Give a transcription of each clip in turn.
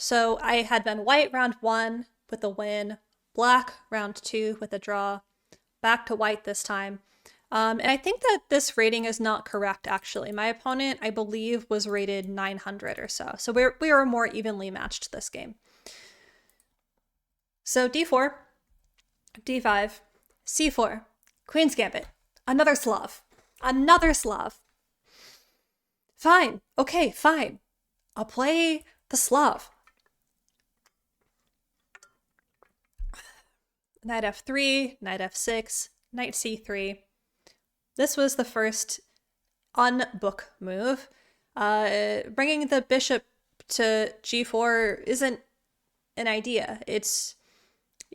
So I had been white round 1 with a win, black round 2 with a draw, back to white this time. And I think that this rating is not correct, actually. My opponent, I believe, was rated 900 or so. So we were more evenly matched this game. So d4, d5, c4, Queen's Gambit, another Slav. Another Slav. Fine. Okay, fine. I'll play the Slav. Knight f3, knight f6, knight c3. This was the first unbook move. Bringing the bishop to g4 isn't an idea. It's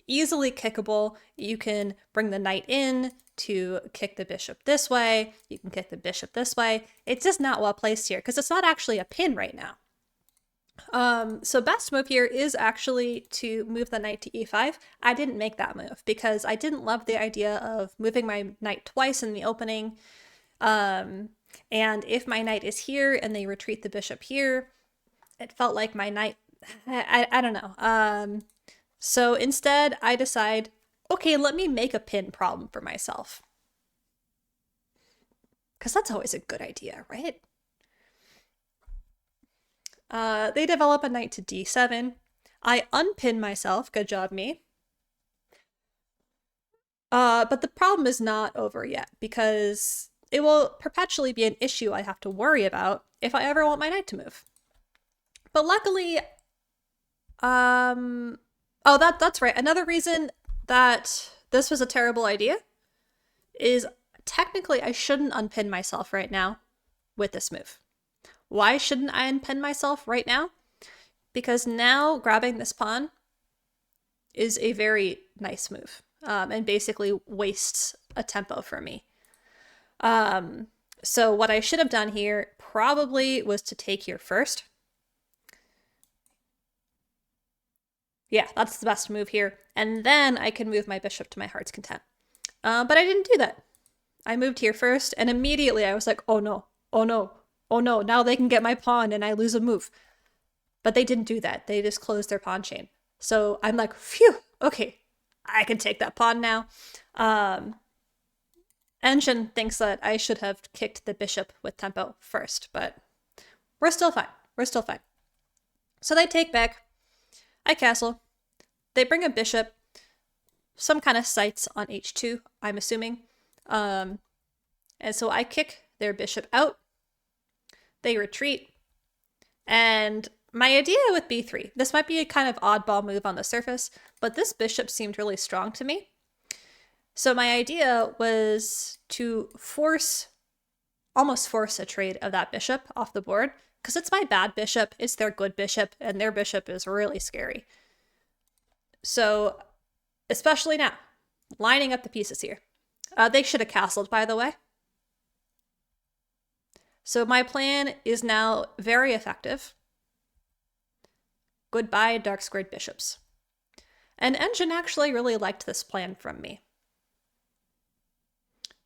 easily kickable. You can bring the knight in to kick the bishop this way. You can kick the bishop this way. It's just not well placed here because it's not actually a pin right now. So best move here is actually to move the knight to e5. I didn't make that move because I didn't love the idea of moving my knight twice in the opening. And if my knight is here and they retreat the bishop here, it felt like my knight, I don't know. So instead I decide, okay, let me make a pin problem for myself. Because that's always a good idea, right? They develop a knight to d7. I unpin myself. Good job, me. But the problem is not over yet because it will perpetually be an issue I have to worry about if I ever want my knight to move. But luckily, oh, that's right. Another reason that this was a terrible idea is technically I shouldn't unpin myself right now with this move. Why shouldn't I unpin myself right now? Because now grabbing this pawn is a very nice move and basically wastes a tempo for me. So what I should have done here probably was to take here first. Yeah, that's the best move here. And then I can move my bishop to my heart's content. But I didn't do that. I moved here first, and immediately I was like, oh no, oh no, oh no, now they can get my pawn and I lose a move. But they didn't do that. They just closed their pawn chain. So I'm like, phew, okay, I can take that pawn now. Engine thinks that I should have kicked the bishop with tempo first, but we're still fine. We're still fine. So they take back. I castle. They bring a bishop. Some kind of sights on h2, I'm assuming. And so I kick their bishop out. They retreat. And my idea with b3, this might be a kind of oddball move on the surface, but this bishop seemed really strong to me. So my idea was to almost force a trade of that bishop off the board, because it's my bad bishop, it's their good bishop, and their bishop is really scary. So, especially now, lining up the pieces here. They should have castled, by the way. So my plan is now very effective. Goodbye, dark squared bishops. And Engine actually really liked this plan from me.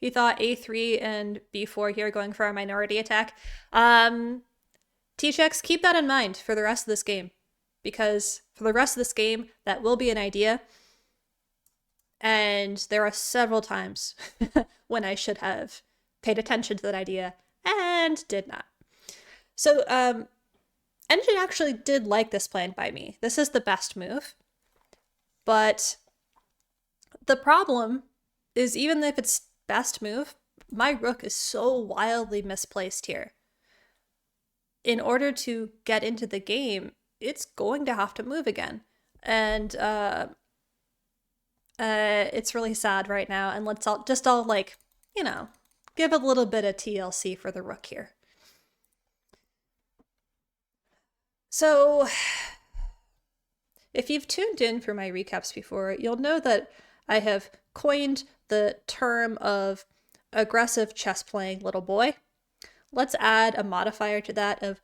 He thought a3 and b4 here going for a minority attack. T-checks, keep that in mind for the rest of this game, because for the rest of this game, that will be an idea. And there are several times when I should have paid attention to that idea and did not. So Engine actually did like this plan by me. This is the best move. But the problem is, even if it's best move, my rook is so wildly misplaced here. In order to get into the game, it's going to have to move again. And it's really sad right now. And let's all like, you know, give a little bit of TLC for the rook here. So if you've tuned in for my recaps before, you'll know that I have coined the term of aggressive chess playing little boy. Let's add a modifier to that of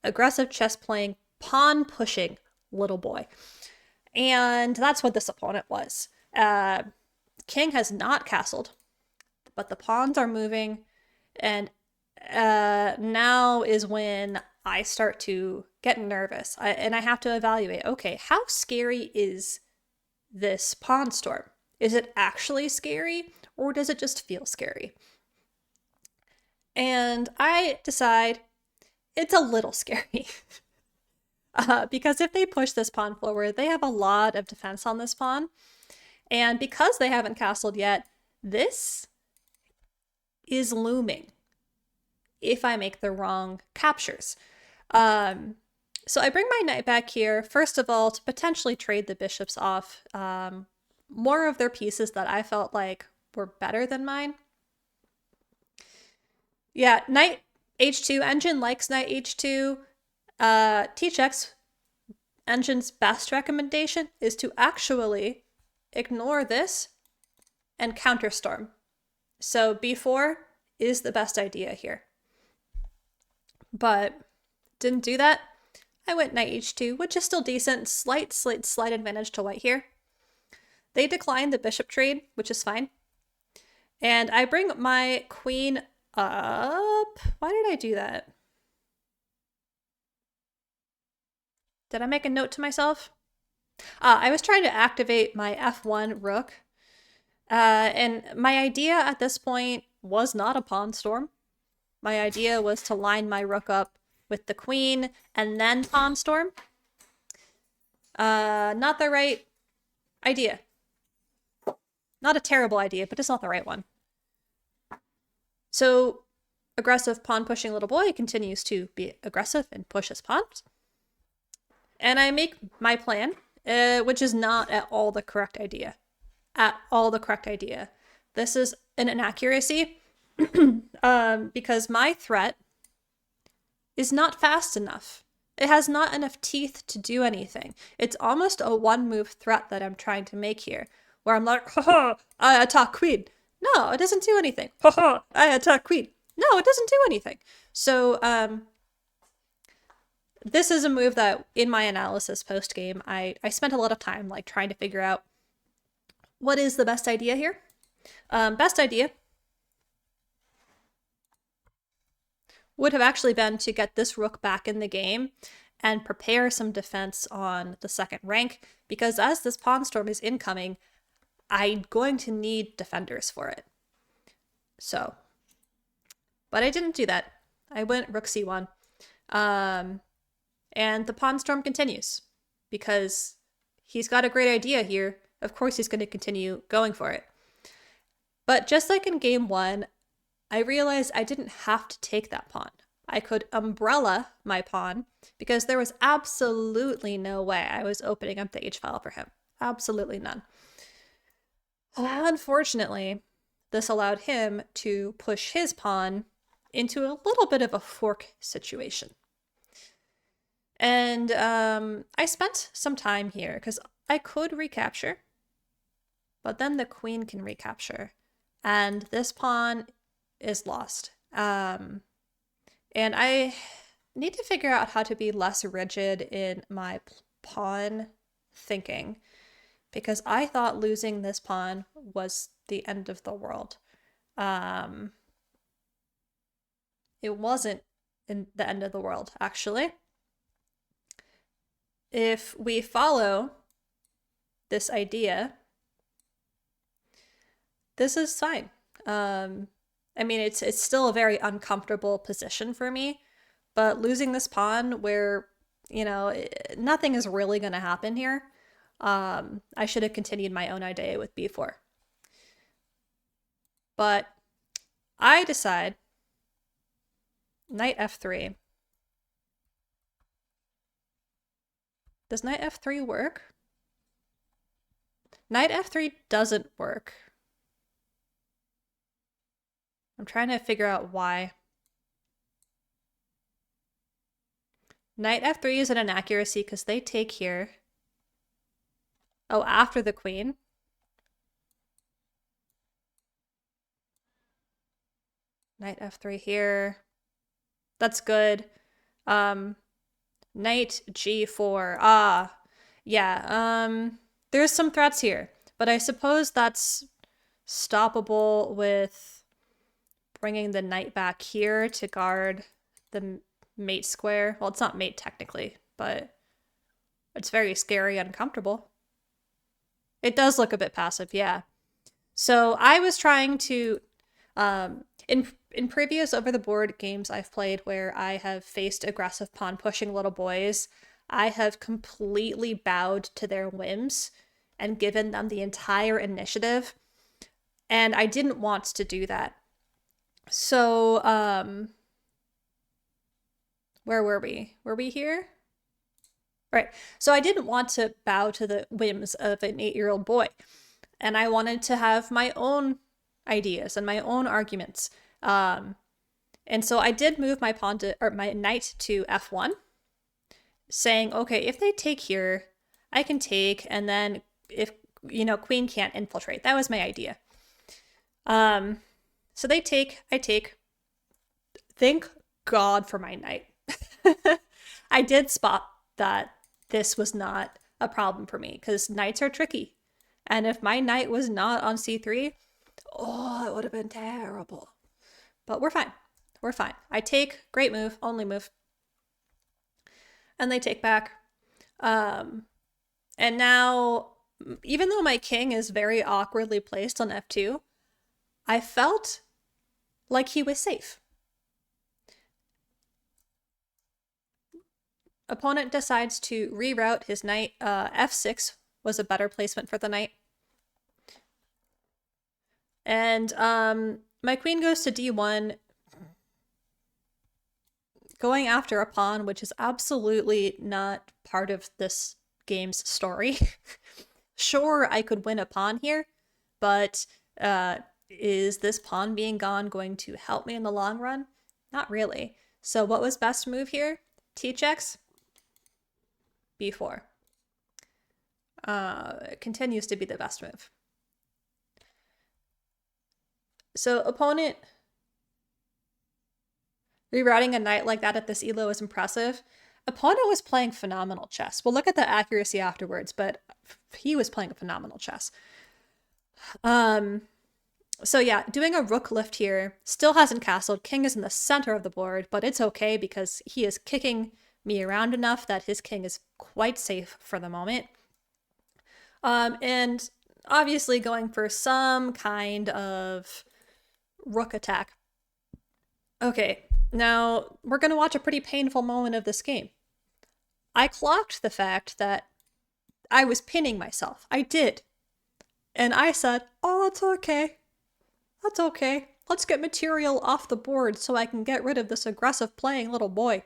aggressive chess playing pawn pushing little boy. And that's what this opponent was. King has not castled, but the pawns are moving, and now is when I start to get nervous and I have to evaluate, okay, how scary is this pawn storm? Is it actually scary or does it just feel scary? And I decide it's a little scary. Because if they push this pawn forward, they have a lot of defense on this pawn. And because they haven't castled yet, this is looming if I make the wrong captures. So I bring my knight back here, first of all, to potentially trade the bishops off more of their pieces that I felt like were better than mine. Yeah, knight h2, engine likes knight h2. T-checks, engine's best recommendation is to actually ignore this and counterstorm. So b4 is the best idea here. But didn't do that. I went knight h2, which is still decent. Slight advantage to white here. They declined the bishop trade, which is fine. And I bring my queen up. Why did I do that? Did I make a note to myself? I was trying to activate my f1 rook. And my idea at this point was not a pawn storm. My idea was to line my rook up with the queen and then pawn storm. Not the right idea. Not a terrible idea, but it's not the right one. So aggressive pawn pushing little boy continues to be aggressive and push his pawns. And I make my plan, which is not at all the correct idea. At all the correct idea. This is an inaccuracy because my threat is not fast enough. It has not enough teeth to do anything. It's almost a one-move threat that I'm trying to make here, where I'm like, haha, I attack queen. No, it doesn't do anything. Haha, I attack queen. No, it doesn't do anything. So this is a move that in my analysis post-game, I spent a lot of time like trying to figure out what is the best idea here. Best idea would have actually been to get this rook back in the game and prepare some defense on the second rank, because as this pawn storm is incoming, I'm going to need defenders for it. So, but I didn't do that. I went rook c1. And the pawn storm continues because he's got a great idea here. Of course, he's going to continue going for it. But just like in game one, I realized I didn't have to take that pawn. I could umbrella my pawn because there was absolutely no way I was opening up the h-file for him. Absolutely none. Unfortunately, this allowed him to push his pawn into a little bit of a fork situation. And I spent some time here because I could recapture, but then the queen can recapture. And this pawn is lost. And I need to figure out how to be less rigid in my pawn thinking, because I thought losing this pawn was the end of the world. It wasn't in the end of the world, actually. If we follow this idea, this is fine. I mean, it's still a very uncomfortable position for me, but losing this pawn where, you know, nothing is really going to happen here, I should have continued my own idea with b4. But I decide knight f3. Does knight f3 work? Knight f3 doesn't work. I'm trying to figure out why. Knight f3 is an inaccuracy because they take here. Oh, after the queen. Knight f3 here. That's good. Knight g4. Ah, yeah. There's some threats here, but I suppose that's stoppable with bringing the knight back here to guard the mate square. Well, it's not mate technically, but it's very scary and uncomfortable. It does look a bit passive, yeah. So I was trying to, in previous over the board games I've played where I have faced aggressive pawn pushing little boys, I have completely bowed to their whims and given them the entire initiative. And I didn't want to do that. So, where were we? Were we here? Right. So I didn't want to bow to the whims of an 8-year-old boy. And I wanted to have my own ideas and my own arguments. And so I did move my pawn to, or my knight to f1, saying, okay, if they take here, I can take, and then if, queen can't infiltrate. That was my idea. So they take, I take. Thank God for my knight. I did spot that this was not a problem for me, because knights are tricky. And if my knight was not on c3, oh, it would have been terrible. But we're fine. We're fine. I take, great move, only move. And they take back. And now, even though my king is very awkwardly placed on f2, I felt like he was safe. Opponent decides to reroute his knight. F6 was a better placement for the knight. And my queen goes to d1, going after a pawn, which is absolutely not part of this game's story. Sure, I could win a pawn here, but is this pawn being gone going to help me in the long run? Not really. So what was best move here? T checks, b4. Continues to be the best move. So opponent rerouting a knight like that at this elo is impressive. Opponent was playing phenomenal chess. We'll look at the accuracy afterwards, but he was playing phenomenal chess. So yeah, doing a rook lift here, still hasn't castled. King is in the center of the board, but it's okay because he is kicking me around enough that his king is quite safe for the moment. And obviously going for some kind of rook attack. Okay, now we're going to watch a pretty painful moment of this game. I clocked the fact that I was pinning myself. I did. And I said, oh, it's okay. That's okay. Let's get material off the board so I can get rid of this aggressive playing little boy.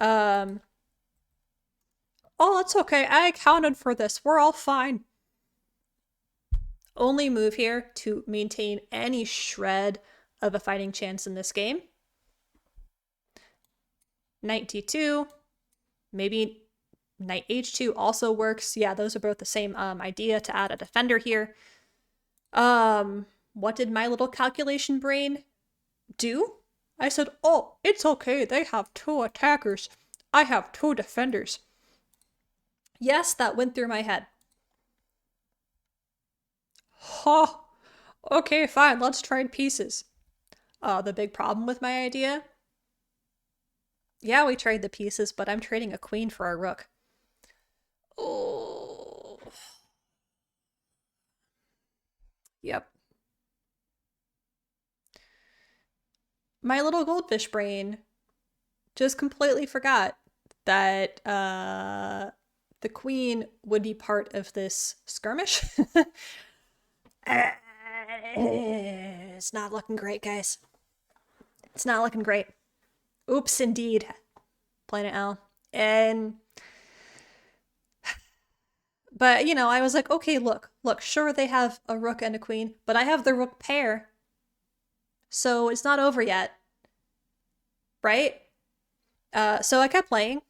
Oh, it's okay. I accounted for this. We're all fine. Only move here to maintain any shred of a fighting chance in this game. Knight d2. Maybe knight h2 also works. Yeah, those are both the same idea to add a defender here. What did my little calculation brain do? I said, oh, it's okay. They have 2 attackers. I have 2 defenders. Yes, that went through my head. Ha! Okay, fine. Let's trade pieces. The big problem with my idea? Yeah, we trade the pieces, but I'm trading a queen for a rook. Oh. Yep. My little goldfish brain just completely forgot that the queen would be part of this skirmish. It's not looking great, guys. It's not looking great. Oops, indeed. Planet L. But, I was like, okay, look, sure, they have a rook and a queen, but I have the rook pair. So it's not over yet. Right? So I kept playing,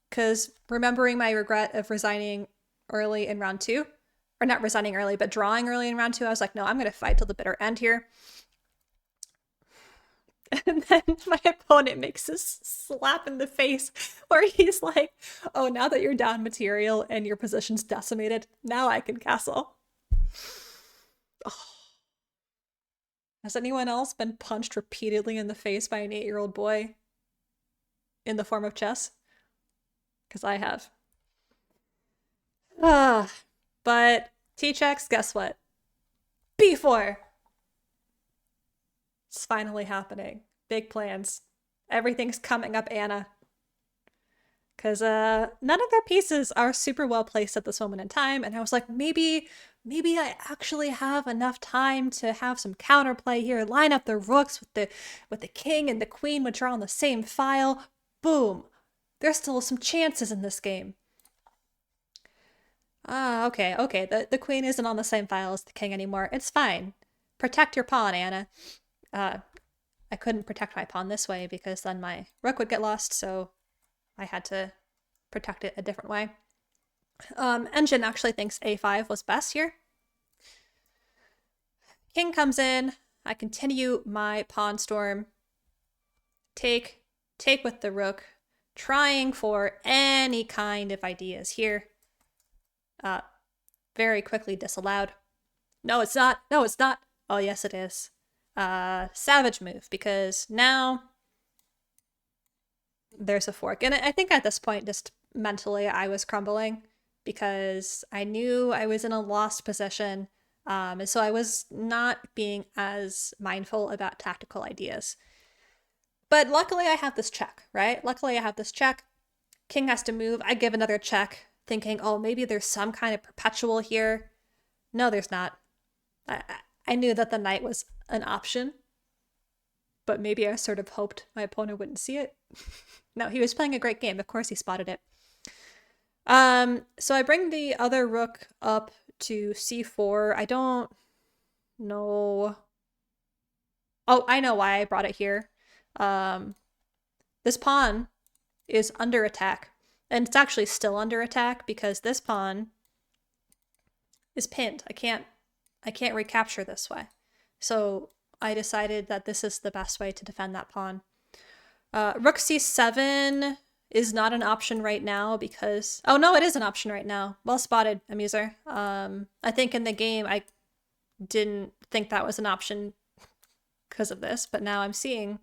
because remembering my regret of resigning early in round 2, or not resigning early, but drawing early in round 2, I was like, no, I'm going to fight till the bitter end here. And then my opponent makes this slap in the face where he's like, oh, now that you're down material and your position's decimated, now I can castle. Oh. Has anyone else been punched repeatedly in the face by an 8-year-old boy? in the form of chess. Because I have. Ah, but T-checks, guess what? B4! It's finally happening. Big plans. Everything's coming up, Anna. Because none of their pieces are super well placed at this moment in time, and I was like, maybe I actually have enough time to have some counterplay here, line up the rooks with the king and the queen, which are on the same file. Boom. There's still some chances in this game. Ah, okay. The queen isn't on the same file as the king anymore. It's fine. Protect your pawn, Anna. I couldn't protect my pawn this way because then my rook would get lost, so I had to protect it a different way. Engine actually thinks a5 was best here. King comes in. I continue my pawn storm. Take with the rook, trying for any kind of ideas here. Very quickly disallowed. No, it's not. No, it's not. Oh, yes, it is. Savage move, because now there's a fork. And I think at this point, just mentally, I was crumbling because I knew I was in a lost position. And so I was not being as mindful about tactical ideas. But luckily I have this check, right? Luckily I have this check. King has to move. I give another check, thinking, oh, maybe there's some kind of perpetual here. No, there's not. I knew that the knight was an option, but maybe I sort of hoped my opponent wouldn't see it. No, he was playing a great game. Of course he spotted it. So I bring the other rook up to c4. I don't know. Oh, I know why I brought it here. This pawn is under attack, and it's actually still under attack because this pawn is pinned. I can't recapture this way. So I decided that this is the best way to defend that pawn. Rook c7 is not an option right now because... Oh, no, it is an option right now. Well spotted, Amuser. I think in the game I didn't think that was an option because of this, but now I'm seeing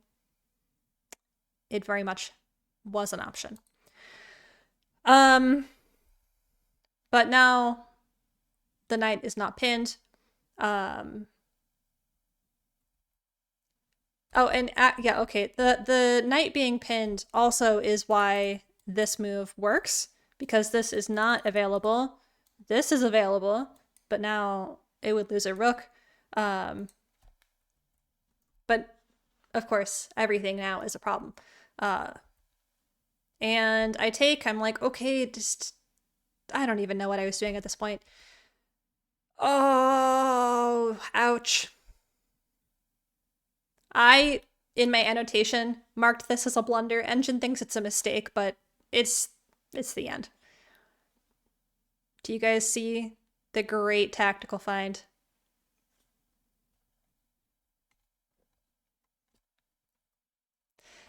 it very much was an option. But now the knight is not pinned. Oh, and yeah, okay. The knight being pinned also is why this move works, because this is not available. This is available, but now it would lose a rook. But of course, everything now is a problem. And I'm like, okay, just, I don't even know what I was doing at this point. Oh, ouch. I, in my annotation, marked this as a blunder. Engine thinks it's a mistake, but it's the end. Do you guys see the great tactical find?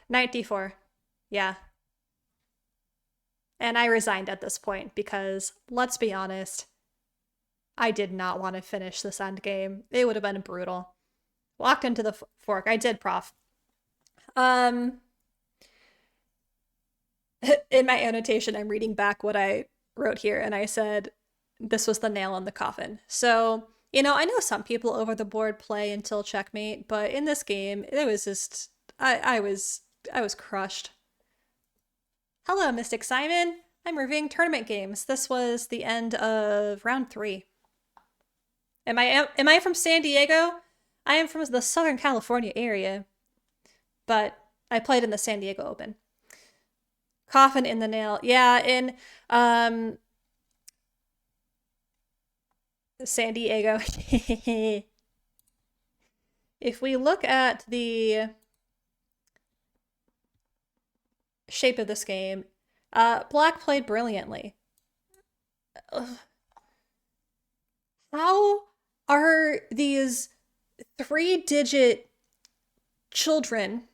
Knight d4. Yeah. And I resigned at this point because, let's be honest, I did not want to finish this endgame. It would have been brutal. Walked into the fork. I did, prof. In my annotation, I'm reading back what I wrote here, and I said this was the nail in the coffin. So, I know some people over the board play until checkmate, but in this game, it was just... I was crushed. Hello, Mystic Simon. I'm reviewing tournament games. This was the end of round 3. Am I from San Diego? I am from the Southern California area, but I played in the San Diego Open. Coffin in the nail. Yeah, in San Diego. If we look at the shape of this game, Black played brilliantly. How are these 3-digit children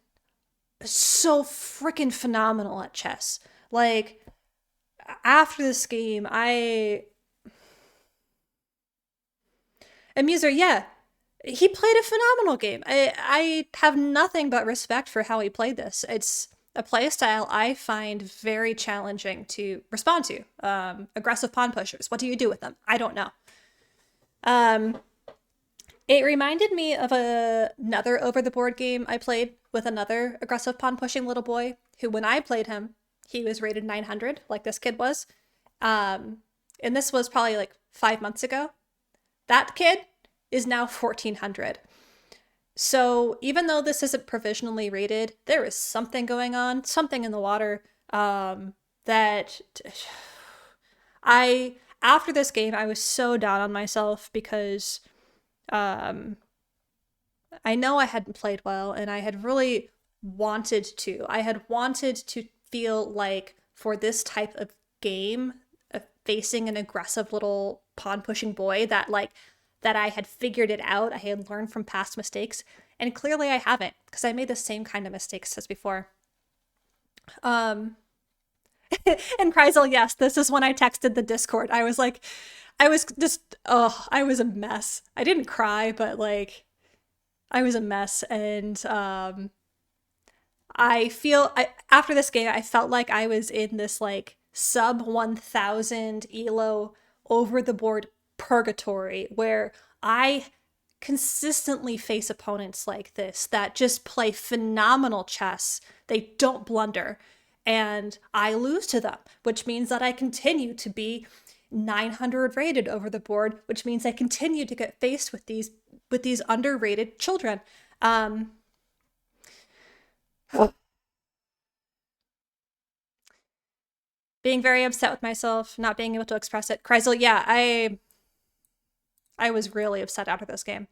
so freaking phenomenal at chess? Like, after this game, Amuser, yeah, he played a phenomenal game. I have nothing but respect for how he played this. a playstyle I find very challenging to respond to. Aggressive pawn pushers. What do you do with them? I don't know. Um, it reminded me of another over the board game I played with another aggressive pawn pushing little boy who, when I played him, he was rated 900, like this kid was. And this was probably like 5 months ago. That kid is now 1400. So even though this isn't provisionally rated, there is something going on, something in the water that after this game, I was so down on myself because I know I hadn't played well and I had really wanted to. I had wanted to feel like for this type of game, facing an aggressive little pawn pushing boy that I had figured it out. I had learned from past mistakes, and clearly I haven't because I made the same kind of mistakes as before. And Kreisel, yes, this is when I texted the Discord. I was like, I was just, oh, I was a mess. I didn't cry, but like, I was a mess, and after this game, I felt like I was in this like sub 1000 elo over the board purgatory where I consistently face opponents like this that just play phenomenal chess. They don't blunder, and I lose to them, which means that I continue to be 900 rated over the board, which means I continue to get faced with these underrated children. Being very upset with myself, not being able to express it. Kreisel, yeah, I was really upset after this game.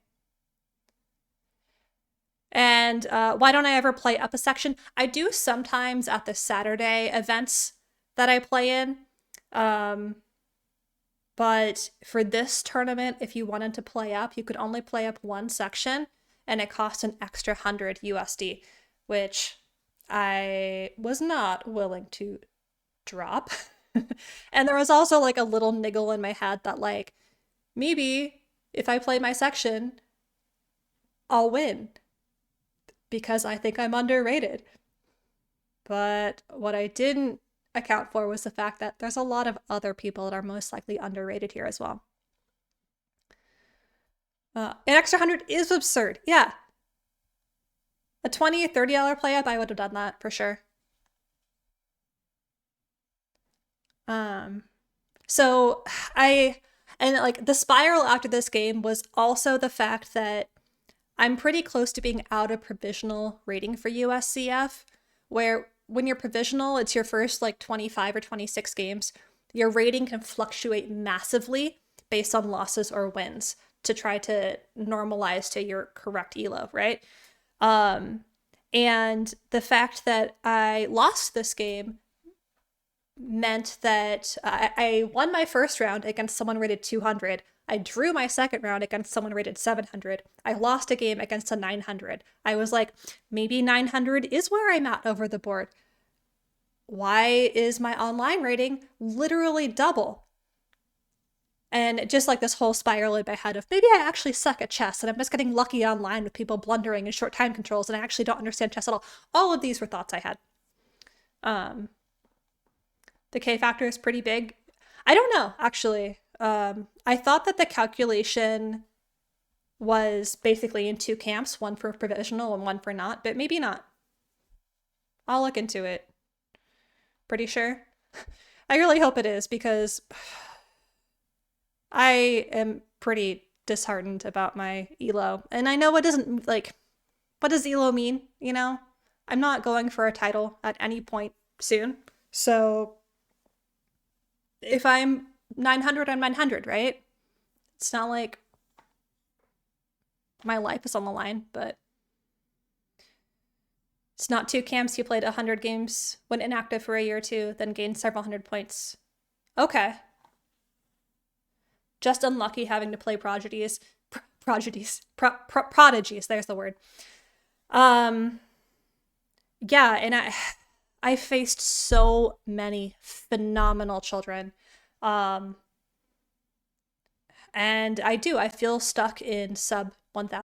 And why don't I ever play up a section? I do sometimes at the Saturday events that I play in. But for this tournament, if you wanted to play up, you could only play up one section, and it cost an extra 100 USD, which I was not willing to drop. And there was also like a little niggle in my head that like maybe if I play my section, I'll win because I think I'm underrated. But what I didn't account for was the fact that there's a lot of other people that are most likely underrated here as well. An extra 100 is absurd. Yeah. A $20, $30 play up, I would have done that for sure. So and like the spiral after this game was also the fact that I'm pretty close to being out of provisional rating for USCF, where when you're provisional, it's your first like 25 or 26 games. Your rating can fluctuate massively based on losses or wins to try to normalize to your correct elo, right? And the fact that I lost this game meant that I won my first round against someone rated 200. I drew my second round against someone rated 700. I lost a game against a 900. I was like, maybe 900 is where I'm at over the board. Why is my online rating literally double? And just like this whole spiral in my head of maybe I actually suck at chess and I'm just getting lucky online with people blundering and short time controls and I actually don't understand chess at all. All of these were thoughts I had. The K factor is pretty big. I don't know, actually. I thought that the calculation was basically in two camps, one for provisional and one for not, but maybe not. I'll look into it. Pretty sure. I really hope it is because I am pretty disheartened about my elo. And I know it doesn't, like, what does elo mean, you know? I'm not going for a title at any point soon. So if I'm 900, I'm 900, right? It's not like my life is on the line, but it's not two camps. You played 100 games, went inactive for a year or two, then gained several hundred points. Okay. Just unlucky having to play prodigies. Prodigies. There's the word. Yeah, and I faced so many phenomenal children. And I feel stuck in sub 1000